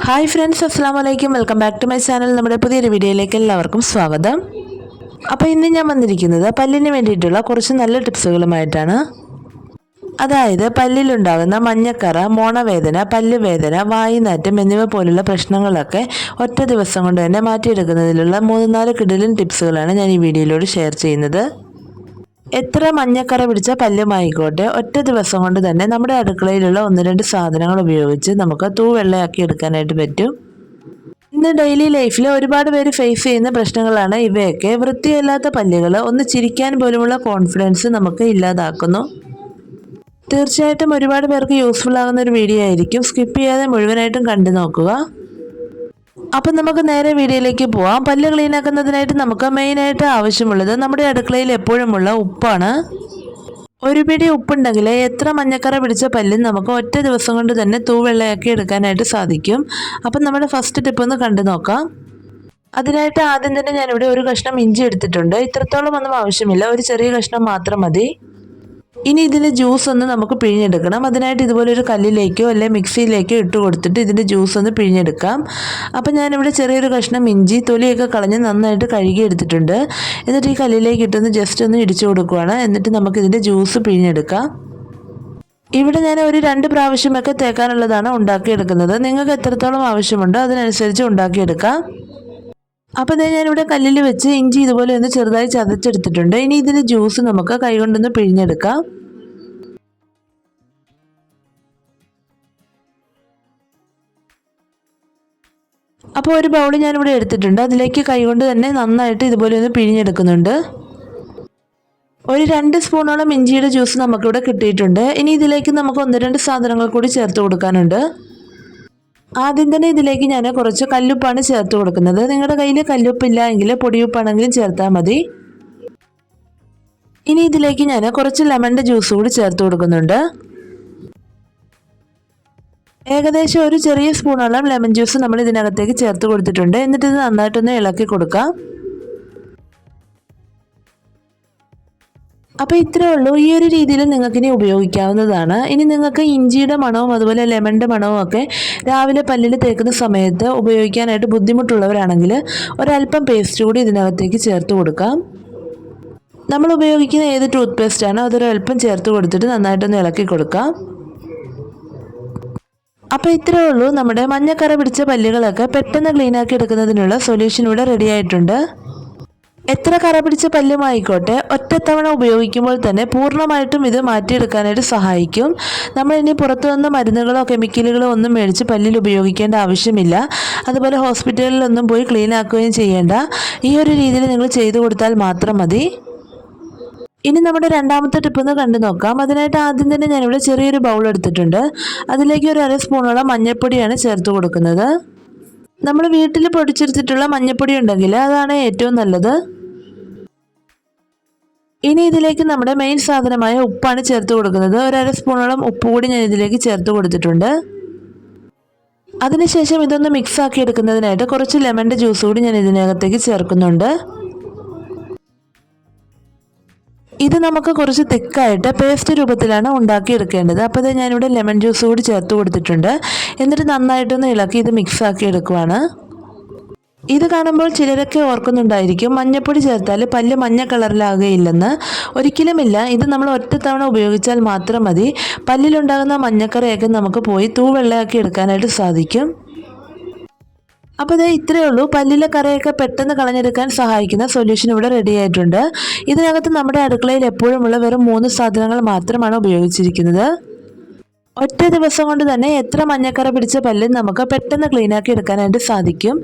Hi friends, അസ്സലാമു അലൈക്കും. Welcome back to my channel. നമ്മുടെ പുതിയൊരു വീഡിയോയിലേക്ക് എല്ലാവർക്കും സ്വാഗതം. അപ്പോൾ ഇന്ന് ഞാൻ വന്നിരിക്കുന്നത് പല്ലിന് വേണ്ടിയിട്ടുള്ള കുറച്ച് നല്ല ടിപ്സുകളുമായിട്ടാണ്. അതായത് പല്ലിലുണ്ടാകുന്ന മഞ്ഞക്കറ, മോണവേദന, പല്ലുവേദന, വായുനാറ്റം എന്നിവ പോലുള്ള പ്രശ്നങ്ങളൊക്കെ ഒറ്റ ദിവസം കൊണ്ട് തന്നെ മാറ്റിയെടുക്കുന്നതിലുള്ള 3-4 കിടിലൻ ടിപ്സുകളാണ് ഞാൻ ഈ വീഡിയോയിലൂടെ ഷെയർ ചെയ്യുന്നത്. എത്ര മഞ്ഞക്കറ പിടിച്ച പല്ലുമായിക്കോട്ടെ, ഒറ്റ ദിവസം കൊണ്ട് തന്നെ നമ്മുടെ അടുക്കളയിലുള്ള 1-2 സാധനങ്ങൾ ഉപയോഗിച്ച് നമുക്ക് തൂവെള്ളയാക്കി എടുക്കാനായിട്ട് പറ്റും. ഇന്ന് ഡെയിലി ലൈഫിൽ ഒരുപാട് പേര് ഫേസ് ചെയ്യുന്ന പ്രശ്നങ്ങളാണ് ഇവയൊക്കെ. വൃത്തിയില്ലാത്ത പല്ലുകൾ ഒന്ന് ചിരിക്കാൻ പോലുമുള്ള കോൺഫിഡൻസ് നമുക്ക് ഇല്ലാതാക്കുന്നു. തീർച്ചയായിട്ടും ഒരുപാട് പേർക്ക് യൂസ്ഫുൾ ആകുന്ന ഒരു വീഡിയോ ആയിരിക്കും. സ്കിപ്പ് ചെയ്യാതെ മുഴുവനായിട്ടും കണ്ടു നോക്കുക. അപ്പം നമുക്ക് നേരെ വീഡിയോയിലേക്ക് പോവാം. പല്ല് ക്ലീൻ ആക്കുന്നതിനായിട്ട് നമുക്ക് മെയിനായിട്ട് ആവശ്യമുള്ളത് നമ്മുടെ അടുക്കളയിൽ എപ്പോഴുമുള്ള ഉപ്പാണ്. ഒരു പിടി ഉപ്പുണ്ടെങ്കിൽ എത്ര മഞ്ഞക്കറ പിടിച്ച പല്ലും നമുക്ക് ഒറ്റ ദിവസം കൊണ്ട് തന്നെ തൂവെള്ളയാക്കി എടുക്കാനായിട്ട് സാധിക്കും. അപ്പം നമ്മുടെ ഫസ്റ്റ് ടിപ്പ് ഒന്ന് കണ്ടു നോക്കാം. അതിനായിട്ട് ആദ്യം തന്നെ ഞാനിവിടെ ഒരു കഷ്ണം ഇഞ്ചി എടുത്തിട്ടുണ്ട്. ഇത്രത്തോളം ഒന്നും ആവശ്യമില്ല, ഒരു ചെറിയ കഷ്ണം മാത്രം മതി. ഇനി ഇതിൻ്റെ ജ്യൂസ് ഒന്ന് നമുക്ക് പിഴിഞ്ഞെടുക്കണം. അതിനായിട്ട് ഇതുപോലെ ഒരു കല്ലിലേക്കോ അല്ലെങ്കിൽ മിക്സിയിലേക്കോ ഇട്ട് കൊടുത്തിട്ട് ഇതിൻ്റെ ജ്യൂസ് ഒന്ന് പിഴിഞ്ഞെടുക്കാം. അപ്പം ഞാനിവിടെ ചെറിയൊരു കഷ്ണം ഇഞ്ചി തൊലിയൊക്കെ കളഞ്ഞ് നന്നായിട്ട് കഴുകി എടുത്തിട്ടുണ്ട്. എന്നിട്ട് ഈ കല്ലിലേക്ക് ഇട്ടൊന്ന് ജസ്റ്റ് ഒന്ന് ഇടിച്ചു കൊടുക്കുകയാണ്. എന്നിട്ട് നമുക്കിതിൻ്റെ ജ്യൂസ് പിഴിഞ്ഞെടുക്കാം. ഇവിടെ ഞാൻ ഒരു 2 പ്രാവശ്യമൊക്കെ തേക്കാനുള്ളതാണ് ഉണ്ടാക്കിയെടുക്കുന്നത്. നിങ്ങൾക്ക് എത്രത്തോളം ആവശ്യമുണ്ടോ അതിനനുസരിച്ച് ഉണ്ടാക്കിയെടുക്കാം. അപ്പോൾ ഞാനിവിടെ കല്ലിൽ വെച്ച് ഇഞ്ചി ഇതുപോലെ ഒന്ന് ചെറുതായി ചതച്ചെടുത്തിട്ടുണ്ട്. ഇനി ഇതിൻ്റെ ജ്യൂസ് നമുക്ക് കൈകൊണ്ടൊന്ന് പിഴിഞ്ഞെടുക്കാം. അപ്പോൾ ഒരു ബൗൾ ഞാനിവിടെ എടുത്തിട്ടുണ്ട്. അതിലേക്ക് കൈകൊണ്ട് തന്നെ നന്നായിട്ട് ഇതുപോലെ ഒന്ന് പിഴിഞ്ഞെടുക്കുന്നുണ്ട്. ഒരു 2 സ്പൂണോളം ഇഞ്ചിയുടെ ജ്യൂസ് നമുക്കിവിടെ കിട്ടിയിട്ടുണ്ട്. ഇനി ഇതിലേക്ക് നമുക്ക് 1-2 സാധനങ്ങൾ കൂടി ചേർത്ത് കൊടുക്കാനുണ്ട്. ആദ്യം തന്നെ ഇതിലേക്ക് ഞാൻ കുറച്ച് കല്ലുപ്പാണ് ചേർത്ത് കൊടുക്കുന്നത്. നിങ്ങളുടെ കയ്യിൽ കല്ലുപ്പില്ല എങ്കിൽ പൊടിയുപ്പാണെങ്കിലും ചേർത്താൽ മതി. ഇനി ഇതിലേക്ക് ഞാൻ കുറച്ച് ലെമണിൻ്റെ ജ്യൂസ് കൂടി ചേർത്ത് കൊടുക്കുന്നുണ്ട്. ഏകദേശം ഒരു ചെറിയ സ്പൂണോളം ലെമൺ ജ്യൂസ് നമ്മൾ ഇതിനകത്തേക്ക് ചേർത്ത് കൊടുത്തിട്ടുണ്ട്. എന്നിട്ട് ഇത് നന്നായിട്ടൊന്ന് ഇളക്കി കൊടുക്കാം. അപ്പോൾ ഇത്രയേ ഉള്ളൂ. ഈ ഒരു രീതിയിൽ നിങ്ങൾക്കിനി ഉപയോഗിക്കാവുന്നതാണ്. ഇനി നിങ്ങൾക്ക് ഇഞ്ചിയുടെ മണവും അതുപോലെ ലെമണിൻ്റെ മണവും ഒക്കെ രാവിലെ പല്ലിൽ തേക്കുന്ന സമയത്ത് ഉപയോഗിക്കാനായിട്ട് ബുദ്ധിമുട്ടുള്ളവരാണെങ്കിൽ ഒരല്പം പേസ്റ്റ് കൂടി ഇതിനകത്തേക്ക് ചേർത്ത് കൊടുക്കാം. നമ്മൾ ഉപയോഗിക്കുന്ന ഏത് ടൂത്ത് പേസ്റ്റാണോ അതൊരല്പം ചേർത്ത് കൊടുത്തിട്ട് നന്നായിട്ടൊന്ന് ഇളക്കി കൊടുക്കാം. അപ്പോൾ ഇത്രയേ ഉള്ളൂ. നമ്മുടെ മഞ്ഞക്കറ പിടിച്ച പല്ലുകളൊക്കെ പെട്ടെന്ന് ക്ലീനാക്കി എടുക്കുന്നതിനുള്ള സൊല്യൂഷൻ ഇവിടെ റെഡി ആയിട്ടുണ്ട്. എത്ര കറ പിടിച്ച പല്ലുമായിക്കോട്ടെ, ഒറ്റത്തവണ ഉപയോഗിക്കുമ്പോൾ തന്നെ പൂർണ്ണമായിട്ടും ഇത് മാറ്റിയെടുക്കാനായിട്ട് സഹായിക്കും. നമ്മൾ ഇനി പുറത്തു നിന്ന് മരുന്നുകളോ കെമിക്കലുകളോ ഒന്നും മേടിച്ച് പല്ലിൽ ഉപയോഗിക്കേണ്ട ആവശ്യമില്ല. അതുപോലെ ഹോസ്പിറ്റലിലൊന്നും പോയി ക്ലീൻ ആക്കുകയും ചെയ്യേണ്ട. ഈ ഒരു രീതിയിൽ നിങ്ങൾ ചെയ്തു കൊടുത്താൽ മാത്രം മതി. ഇനി നമ്മുടെ രണ്ടാമത്തെ ടിപ്പ് ഒന്ന് കണ്ടു നോക്കാം. അതിനായിട്ട് ആദ്യം തന്നെ ഞാനിവിടെ ചെറിയൊരു ബൗൾ എടുത്തിട്ടുണ്ട്. അതിലേക്ക് ഒരു 1/2 സ്പൂണോളം മഞ്ഞൾപ്പൊടിയാണ് ചേർത്ത് കൊടുക്കുന്നത്. നമ്മൾ വീട്ടിൽ പൊടിച്ചെടുത്തിട്ടുള്ള മഞ്ഞൾപ്പൊടി ഉണ്ടെങ്കിൽ അതാണ് ഏറ്റവും നല്ലത്. ഇനി ഇതിലേക്ക് നമ്മുടെ മെയിൻ സാധനമായ ഉപ്പാണ് ചേർത്ത് കൊടുക്കുന്നത്. ഒരു 1/2 സ്പൂണോളം ഉപ്പ് കൂടി ഞാൻ ഇതിലേക്ക് ചേർത്ത് കൊടുത്തിട്ടുണ്ട്. അതിനുശേഷം ഇതൊന്ന് മിക്സ് ആക്കി എടുക്കുന്നതിനായിട്ട് കുറച്ച് ലെമണിൻ്റെ ജ്യൂസ് കൂടി ഞാൻ ഇതിനകത്തേക്ക് ചേർക്കുന്നുണ്ട്. ഇത് നമുക്ക് കുറച്ച് തിക്കായിട്ട് പേസ്റ്റ് രൂപത്തിലാണ് ഉണ്ടാക്കിയെടുക്കേണ്ടത്. അപ്പോൾ ഇത് ഞാനിവിടെ ലെമൺ ജ്യൂസ് കൂടി ചേർത്ത് കൊടുത്തിട്ടുണ്ട്. എന്നിട്ട് നന്നായിട്ടൊന്ന് ഇളക്കി ഇത് മിക്സ് ആക്കി എടുക്കുവാണ്. ഇത് കാണുമ്പോൾ ചിലരൊക്കെ ഓർക്കുന്നുണ്ടായിരിക്കും മഞ്ഞൾപ്പൊടി ചേർത്താൽ പല്ല് മഞ്ഞ കളറിലാകുകയില്ലെന്ന്. ഒരിക്കലുമില്ല. ഇത് നമ്മൾ ഒറ്റത്തവണ ഉപയോഗിച്ചാൽ മാത്രം മതി. പല്ലിലുണ്ടാകുന്ന മഞ്ഞക്കറയൊക്കെ നമുക്ക് പോയി തൂവെള്ളയാക്കി എടുക്കാനായിട്ട് സാധിക്കും. അപ്പോൾ ഇത്രയേ ഉള്ളൂ. പല്ലിലെ കറയൊക്കെ പെട്ടെന്ന് കളഞ്ഞെടുക്കാൻ സഹായിക്കുന്ന സൊല്യൂഷൻ ഇവിടെ റെഡി ആയിട്ടുണ്ട്. ഇതിനകത്ത് നമ്മുടെ അടുക്കളയിൽ എപ്പോഴുമുള്ള വെറും 3 സാധനങ്ങൾ മാത്രമാണ് ഉപയോഗിച്ചിരിക്കുന്നത്. ഒറ്റ ദിവസം കൊണ്ട് തന്നെ എത്ര മഞ്ഞക്കറ പിടിച്ച പല്ലും നമുക്ക് പെട്ടെന്ന് ക്ലീനാക്കി എടുക്കാനായിട്ട് സാധിക്കും.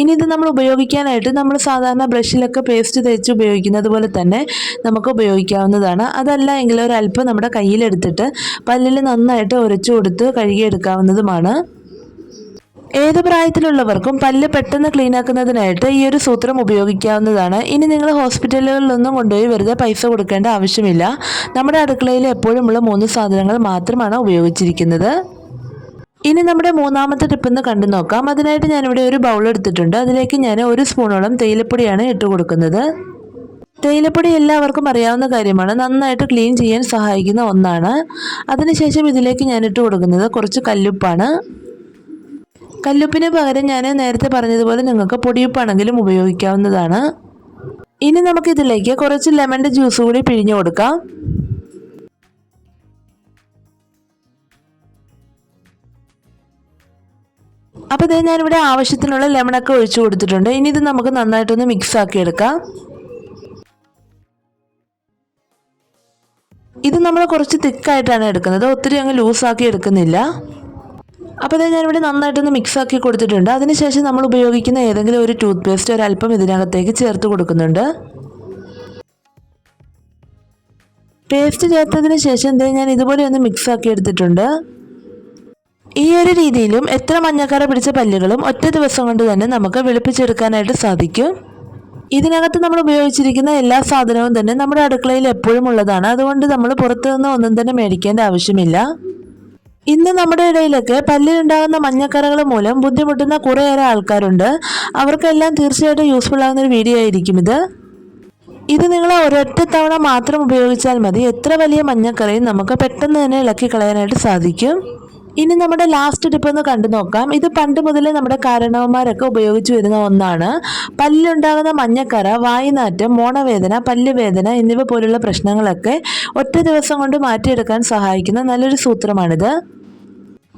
ഇനി ഇത് നമ്മൾ ഉപയോഗിക്കാനായിട്ട് നമ്മൾ സാധാരണ ബ്രഷിലൊക്കെ പേസ്റ്റ് തേച്ച് ഉപയോഗിക്കുന്നത് പോലെ തന്നെ നമുക്ക് ഉപയോഗിക്കാവുന്നതാണ്. അതല്ല എങ്കിൽ ഒരല്പം നമ്മുടെ കയ്യിലെടുത്തിട്ട് പല്ലിൽ നന്നായിട്ട് ഉരച്ചു കൊടുത്ത് കഴുകിയെടുക്കാവുന്നതുമാണ്. ഏത് പ്രായത്തിലുള്ളവർക്കും പല്ല് പെട്ടെന്ന് ക്ലീൻ ആക്കുന്നതിനായിട്ട് ഈ ഒരു സൂത്രം ഉപയോഗിക്കാവുന്നതാണ്. ഇനി നിങ്ങൾ ഹോസ്പിറ്റലുകളിലൊന്നും കൊണ്ടുപോയി വെറുതെ പൈസ കൊടുക്കേണ്ട ആവശ്യമില്ല. നമ്മുടെ അടുക്കളയിൽ എപ്പോഴുമുള്ള 3 സാധനങ്ങൾ മാത്രമാണ് ഉപയോഗിച്ചിരിക്കുന്നത്. ഇനി നമ്മുടെ മൂന്നാമത്തെ ടിപ്പൊന്ന് കണ്ടു നോക്കാം. അതിനായിട്ട് ഞാനിവിടെ ഒരു ബൗൾ എടുത്തിട്ടുണ്ട്. അതിലേക്ക് ഞാൻ 1 സ്പൂണോളം തേയിലപ്പൊടിയാണ് ഇട്ട് കൊടുക്കുന്നത്. തേയിലപ്പൊടി എല്ലാവർക്കും അറിയാവുന്ന കാര്യമാണ്. നന്നായിട്ട് ക്ലീൻ ചെയ്യാൻ സഹായിക്കുന്ന ഒന്നാണ്. അതിനുശേഷം ഇതിലേക്ക് ഞാൻ ഇട്ട് കൊടുക്കുന്നത് കുറച്ച് കല്ലുപ്പാണ്. കല്ലുപ്പിന് പകരം ഞാൻ നേരത്തെ പറഞ്ഞതുപോലെ നിങ്ങൾക്ക് പൊടിയുപ്പാണെങ്കിലും ഉപയോഗിക്കാവുന്നതാണ്. ഇനി നമുക്കിതിലേക്ക് കുറച്ച് ലെമണിൻ്റെ ജ്യൂസ് കൂടി പിഴിഞ്ഞു കൊടുക്കാം. അപ്പോൾ ഇതേ ഞാനിവിടെ ആവശ്യത്തിനുള്ള ലെമണൊക്കെ ഒഴിച്ചു കൊടുത്തിട്ടുണ്ട്. ഇനി ഇത് നമുക്ക് നന്നായിട്ടൊന്ന് മിക്സ് ആക്കി എടുക്കാം. ഇത് നമ്മൾ കുറച്ച് തിക്കായിട്ടാണ് എടുക്കുന്നത്, ഒത്തിരി അങ്ങ് ലൂസാക്കി എടുക്കുന്നില്ല. അപ്പോൾ ഇതേ ഞാനിവിടെ നന്നായിട്ടൊന്ന് മിക്സ് ആക്കി കൊടുത്തിട്ടുണ്ട്. അതിനുശേഷം നമ്മൾ ഉപയോഗിക്കുന്ന ഏതെങ്കിലും ഒരു ടൂത്ത് പേസ്റ്റ് ഒരല്പം ഇതിനകത്തേക്ക് ചേർത്ത് കൊടുക്കുന്നുണ്ട്. പേസ്റ്റ് ചേർത്തതിന് ശേഷം ഞാൻ ഇതുപോലെ ഒന്ന് മിക്സ് ആക്കി എടുത്തിട്ടുണ്ട്. ഈ ഒരു രീതിയിലും എത്ര മഞ്ഞക്കറ പിടിച്ച പല്ലുകളും ഒറ്റ ദിവസം കൊണ്ട് തന്നെ നമുക്ക് വെളുപ്പിച്ചെടുക്കാനായിട്ട് സാധിക്കും. ഇതിനകത്ത് നമ്മൾ ഉപയോഗിച്ചിരിക്കുന്ന എല്ലാ സാധനവും തന്നെ നമ്മുടെ അടുക്കളയിൽ എപ്പോഴും ഉള്ളതാണ്. അതുകൊണ്ട് നമ്മൾ പുറത്തു നിന്ന് ഒന്നും തന്നെ മേടിക്കേണ്ട ആവശ്യമില്ല. ഇന്ന് നമ്മുടെ ഇടയിലൊക്കെ പല്ലിലുണ്ടാകുന്ന മഞ്ഞക്കറകൾ മൂലം ബുദ്ധിമുട്ടുന്ന കുറേയേറെ ആൾക്കാരുണ്ട്. അവർക്കെല്ലാം തീർച്ചയായിട്ടും യൂസ്ഫുൾ ആകുന്ന ഒരു വീഡിയോ ആയിരിക്കും ഇത്. ഇത് നിങ്ങൾ ഒരൊറ്റ തവണ മാത്രം ഉപയോഗിച്ചാൽ മതി. എത്ര വലിയ മഞ്ഞക്കറയും നമുക്ക് പെട്ടെന്ന് തന്നെ ഇളക്കി കളയാനായിട്ട് സാധിക്കും. ഇനി നമ്മുടെ ലാസ്റ്റ് ടിപ്പ് ഒന്ന് കണ്ടു നോക്കാം. ഇത് പണ്ട് മുതലേ നമ്മുടെ കാരണവന്മാരൊക്കെ ഉപയോഗിച്ചു വരുന്ന ഒന്നാണ്. പല്ലിലുണ്ടാകുന്ന മഞ്ഞക്കറ, വായുനാറ്റം, മോണവേദന, പല്ലുവേദന എന്നിവ പോലുള്ള പ്രശ്നങ്ങളൊക്കെ ഒറ്റ ദിവസം കൊണ്ട് മാറ്റിയെടുക്കാൻ സഹായിക്കുന്ന നല്ലൊരു സൂത്രമാണിത്.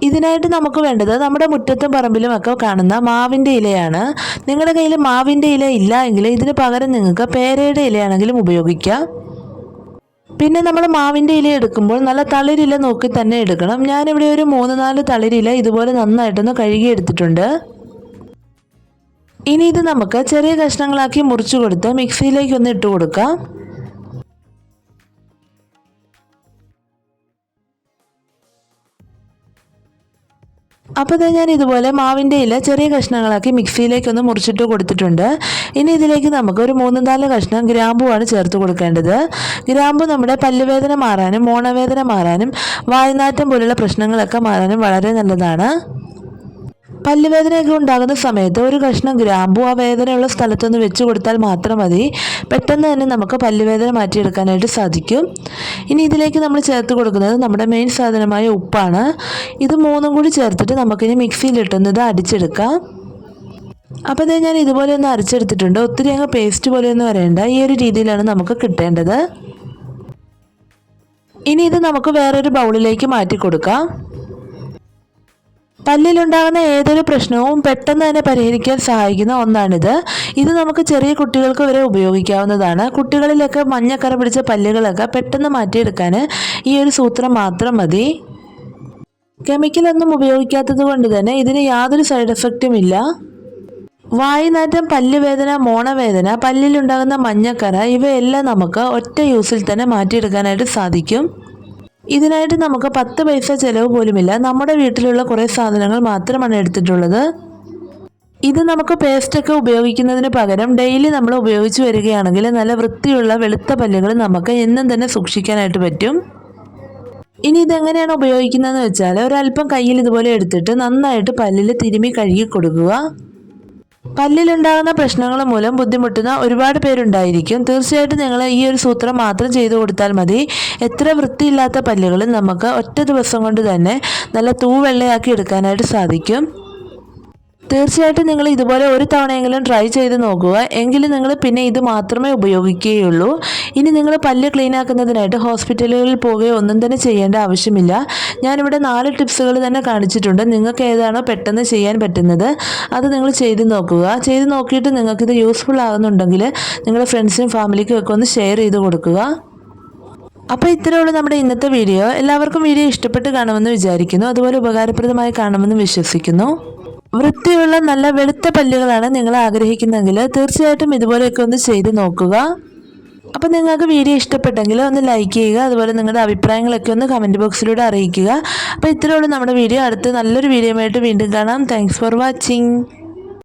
ഇതിനായിട്ട് നമുക്ക് വേണ്ടത് നമ്മുടെ മുറ്റത്തും പറമ്പിലും ഒക്കെ കാണുന്ന മാവിൻ്റെ ഇലയാണ്. നിങ്ങളുടെ കയ്യിൽ മാവിൻ്റെ ഇല ഇല്ല എങ്കിൽ ഇതിന് പകരം നിങ്ങൾക്ക് പേരയുടെ ഇലയാണെങ്കിലും ഉപയോഗിക്കാം. പിന്നെ നമ്മൾ മാവിൻ്റെ ഇല എടുക്കുമ്പോൾ നല്ല തളിരില നോക്കി തന്നെ എടുക്കണം. ഞാനിവിടെ ഒരു 3-4 തളിരില ഇതുപോലെ നന്നായിട്ടൊന്ന് കഴുകിയെടുത്തിട്ടുണ്ട്. ഇനി ഇത് നമുക്ക് ചെറിയ കഷ്ണങ്ങളാക്കി മുറിച്ചു കൊടുത്ത് മിക്സിയിലേക്കൊന്ന് ഇട്ട് കൊടുക്കാം. അപ്പോൾ ഞാൻ ഇതുപോലെ മാവിൻ്റെ ഇല ചെറിയ കഷ്ണങ്ങളാക്കി മിക്സിയിലേക്കൊന്ന് മുറിച്ചിട്ട് കൊടുത്തിട്ടുണ്ട്. ഇനി ഇതിലേക്ക് നമുക്ക് ഒരു 3-4 കഷ്ണം ഗ്രാമ്പുവാണ് ചേർത്ത് കൊടുക്കേണ്ടത്. ഗ്രാമ്പു നമ്മുടെ പല്ലുവേദന മാറാനും മോണവേദന മാറാനും വായുനാറ്റം പോലുള്ള പ്രശ്നങ്ങളൊക്കെ മാറാനും വളരെ നല്ലതാണ്. പല്ലുവേദനയൊക്കെ ഉണ്ടാകുന്ന സമയത്ത് ഒരു കഷ്ണം ഗ്രാമ്പു ആ വേദനയുള്ള സ്ഥലത്തൊന്ന് വെച്ച് കൊടുത്താൽ മാത്രം മതി. പെട്ടെന്ന് തന്നെ നമുക്ക് പല്ലുവേദന മാറ്റിയെടുക്കാനായിട്ട് സാധിക്കും. ഇനി ഇതിലേക്ക് നമ്മൾ ചേർത്ത് കൊടുക്കുന്നത് നമ്മുടെ മെയിൻ സാധനമായ ഉപ്പാണ്. ഇത് 3 കൂടി ചേർത്തിട്ട് നമുക്കിനി മിക്സിയിലിട്ടൊന്നത് അടിച്ചെടുക്കാം. അപ്പോൾ ഞാൻ ഇതുപോലെ ഒന്ന് അരച്ചെടുത്തിട്ടുണ്ട്. ഒത്തിരി അങ്ങ് പേസ്റ്റ് പോലെയൊന്നും വരേണ്ട, ഈ ഒരു രീതിയിലാണ് നമുക്ക് കിട്ടേണ്ടത്. ഇനി ഇത് നമുക്ക് വേറൊരു ബൗളിലേക്ക് മാറ്റി കൊടുക്കാം. പല്ലിലുണ്ടാകുന്ന ഏതൊരു പ്രശ്നവും പെട്ടെന്ന് തന്നെ പരിഹരിക്കാൻ സഹായിക്കുന്ന ഒന്നാണിത്. ഇത് നമുക്ക് ചെറിയ കുട്ടികൾക്ക് വരെ ഉപയോഗിക്കാവുന്നതാണ്. കുട്ടികളിലൊക്കെ മഞ്ഞക്കറ പിടിച്ച പല്ലുകളൊക്കെ പെട്ടെന്ന് മാറ്റിയെടുക്കാൻ ഈ ഒരു സൂത്രം മാത്രം മതി. കെമിക്കലൊന്നും ഉപയോഗിക്കാത്തത് കൊണ്ട് തന്നെ ഇതിന് യാതൊരു സൈഡ് എഫക്റ്റും ഇല്ല. വായുനാറ്റം, പല്ലുവേദന, മോണവേദന, പല്ലിലുണ്ടാകുന്ന മഞ്ഞക്കറ ഇവയെല്ലാം നമുക്ക് ഒറ്റ യൂസിൽ തന്നെ മാറ്റിയെടുക്കാനായിട്ട് സാധിക്കും. ഇതിനായിട്ട് നമുക്ക് 10 പൈസ ചിലവ് പോലുമില്ല. നമ്മുടെ വീട്ടിലുള്ള കുറേ സാധനങ്ങൾ മാത്രമാണ് എടുത്തിട്ടുള്ളത്. ഇത് നമുക്ക് പേസ്റ്റൊക്കെ ഉപയോഗിക്കുന്നതിന് പകരം ഡെയിലി നമ്മൾ ഉപയോഗിച്ച് വരികയാണെങ്കിൽ നല്ല വൃത്തിയുള്ള വെളുത്ത പല്ലുകൾ നമുക്ക് എന്നും തന്നെ സൂക്ഷിക്കാനായിട്ട് പറ്റും. ഇനി ഇതെങ്ങനെയാണ് ഉപയോഗിക്കുന്നതെന്ന് വെച്ചാൽ ഒരല്പം കയ്യിൽ ഇതുപോലെ എടുത്തിട്ട് നന്നായിട്ട് പല്ലിൽ തിരുമ്മി കഴുകി കൊടുക്കുക. പല്ലിലുണ്ടാകുന്ന പ്രശ്നങ്ങൾ മൂലം ബുദ്ധിമുട്ടുന്ന ഒരുപാട് പേരുണ്ടായിരിക്കും. തീർച്ചയായിട്ടും നിങ്ങൾ ഈ ഒരു സൂത്രം മാത്രം ചെയ്തു കൊടുത്താൽ മതി. എത്ര വൃത്തിയില്ലാത്ത പല്ലുകളും നമുക്ക് ഒറ്റ ദിവസം കൊണ്ട് തന്നെ നല്ല തൂവെള്ളയാക്കി എടുക്കാനായിട്ട് സാധിക്കും. തീർച്ചയായിട്ടും നിങ്ങൾ ഇതുപോലെ ഒരു തവണയെങ്കിലും ട്രൈ ചെയ്ത് നോക്കുക. എങ്കിലും നിങ്ങൾ പിന്നെ ഇത് മാത്രമേ ഉപയോഗിക്കുകയുള്ളൂ. ഇനി നിങ്ങൾ പല്ല് ക്ലീൻ ആക്കുന്നതിനായിട്ട് ഹോസ്പിറ്റലുകളിൽ പോവുകയോ ഒന്നും തന്നെ ചെയ്യേണ്ട ആവശ്യമില്ല. ഞാനിവിടെ 4 ടിപ്സുകൾ തന്നെ കാണിച്ചിട്ടുണ്ട്. നിങ്ങൾക്ക് ഏതാണോ പെട്ടെന്ന് ചെയ്യാൻ പറ്റുന്നത് അത് നിങ്ങൾ ചെയ്ത് നോക്കുക. ചെയ്ത് നോക്കിയിട്ട് നിങ്ങൾക്കിത് യൂസ്ഫുൾ ആകുന്നുണ്ടെങ്കിൽ നിങ്ങളുടെ ഫ്രണ്ട്സിനും ഫാമിലിക്കും ഒക്കെ ഒന്ന് ഷെയർ ചെയ്ത് കൊടുക്കുക. അപ്പോൾ ഇത്രയുള്ള നമ്മുടെ ഇന്നത്തെ വീഡിയോ. എല്ലാവർക്കും വീഡിയോ ഇഷ്ടപ്പെട്ട് കാണുമെന്ന് വിചാരിക്കുന്നു. അതുപോലെ ഉപകാരപ്രദമായി കാണുമെന്ന് വിശ്വസിക്കുന്നു. വൃത്തിയുള്ള നല്ല വെളുത്ത പല്ലുകളാണ് നിങ്ങൾ ആഗ്രഹിക്കുന്നതെങ്കിൽ തീർച്ചയായിട്ടും ഇതുപോലെയൊക്കെ ഒന്ന് ചെയ്ത് നോക്കുക. അപ്പോൾ നിങ്ങൾക്ക് വീഡിയോ ഇഷ്ടപ്പെട്ടെങ്കിൽ ഒന്ന് ലൈക്ക് ചെയ്യുക. അതുപോലെ നിങ്ങളുടെ അഭിപ്രായങ്ങളൊക്കെ ഒന്ന് കമൻറ്റ് ബോക്സിലൂടെ അറിയിക്കുക. അപ്പോൾ ഇത്രയുള്ള നമ്മുടെ വീഡിയോ. അടുത്ത് നല്ലൊരു വീഡിയോ ആയിട്ട് വീണ്ടും കാണാം. Thanks for watching.